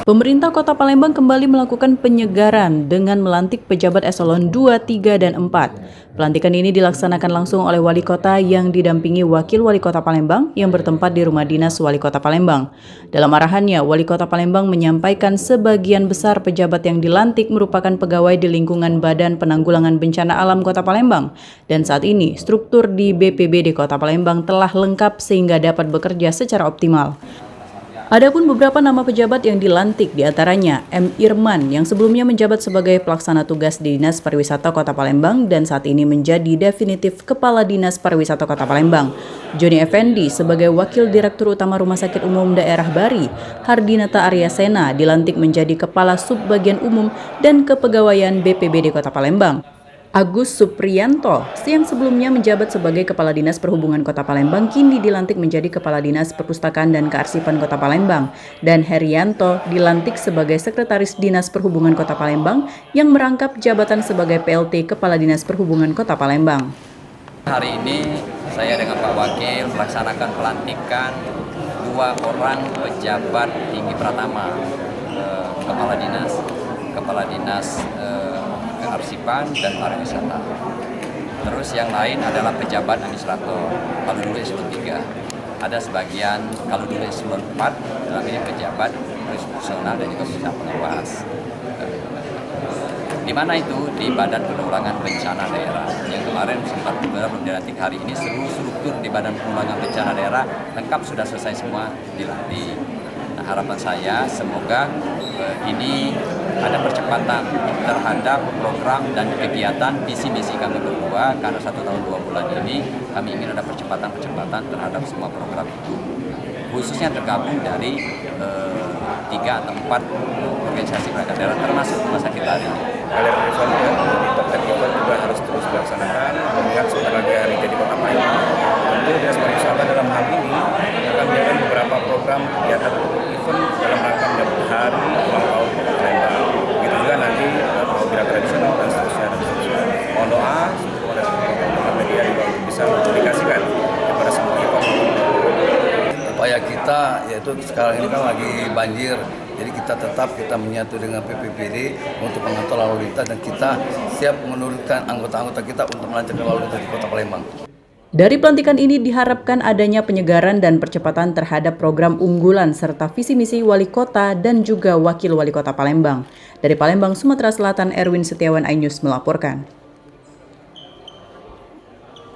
Pemerintah Kota Palembang kembali melakukan penyegaran dengan melantik pejabat eselon 2, 3, dan 4. Pelantikan ini dilaksanakan langsung oleh Wali Kota yang didampingi Wakil Wali Kota Palembang yang bertempat di Rumah Dinas Wali Kota Palembang. Dalam arahannya, Wali Kota Palembang menyampaikan sebagian besar pejabat yang dilantik merupakan pegawai di lingkungan Badan Penanggulangan Bencana Alam Kota Palembang. Dan saat ini, struktur di BPBD Kota Palembang telah lengkap sehingga dapat bekerja secara optimal. Adapun beberapa nama pejabat yang dilantik diantaranya M. Irman yang sebelumnya menjabat sebagai pelaksana tugas di Dinas Pariwisata Kota Palembang dan saat ini menjadi definitif Kepala Dinas Pariwisata Kota Palembang. Joni Effendi sebagai Wakil Direktur Utama Rumah Sakit Umum Daerah Bari. Hardinata Arya Sena dilantik menjadi Kepala Subbagian Umum dan Kepegawaian BPBD Kota Palembang. Agus Supriyanto yang sebelumnya menjabat sebagai Kepala Dinas Perhubungan Kota Palembang kini dilantik menjadi Kepala Dinas Perpustakaan dan Kearsipan Kota Palembang, dan Herianto dilantik sebagai Sekretaris Dinas Perhubungan Kota Palembang yang merangkap jabatan sebagai PLT Kepala Dinas Perhubungan Kota Palembang. Hari ini saya dengan Pak Wakil melaksanakan pelantikan 2 orang pejabat tinggi pertama, Kepala Dinas Kearsipan dan Pariwisata. Terus yang lain adalah pejabat administrator. Kalau dulu eselon 3, ada sebagian, kalau dulu eselon 4, dalam ini pejabat fungsional dan juga pejabat pengawas. Di mana itu? Di Badan Penanggulangan Bencana Daerah. Yang kemarin sempat belum dilantik, hari ini seluruh struktur di Badan Penanggulangan Bencana Daerah lengkap, sudah selesai semua dilantik. Nah, harapan saya semoga ini ada percepatan terhadap program dan kegiatan visi misi kami berdua, karena 1 tahun 2 bulan ini kami ingin ada percepatan terhadap semua program itu, khususnya tergabung dari 3 atau 4 organisasi perangkat daerah termasuk Rumah Sakit Bari. Kalian terkait event juga harus terus dilaksanakan mengingat sebenarnya hari jadi Kota Palembang. Tentu Dinas Pariwisata dalam hal ini akan menjalankan beberapa program kegiatan event dalam rangka menyambut hari ulang tahun Kota Palembang. Begitu juga nanti program tradisional dan seterusnya. Mohon doa teman-teman media juga bisa mempublikasikan kepada semua event. Upaya kita yaitu sekarang ini kan lagi banjir. Jadi kita menyatu dengan BPBD untuk mengatur lalu lintas, dan kita siap menurunkan anggota-anggota kita untuk melancarkan lalu lintas di Kota Palembang. Dari pelantikan ini diharapkan adanya penyegaran dan percepatan terhadap program unggulan serta visi misi Wali Kota dan juga Wakil Wali Kota Palembang. Dari Palembang, Sumatera Selatan, Erwin Setiawan, iNews melaporkan.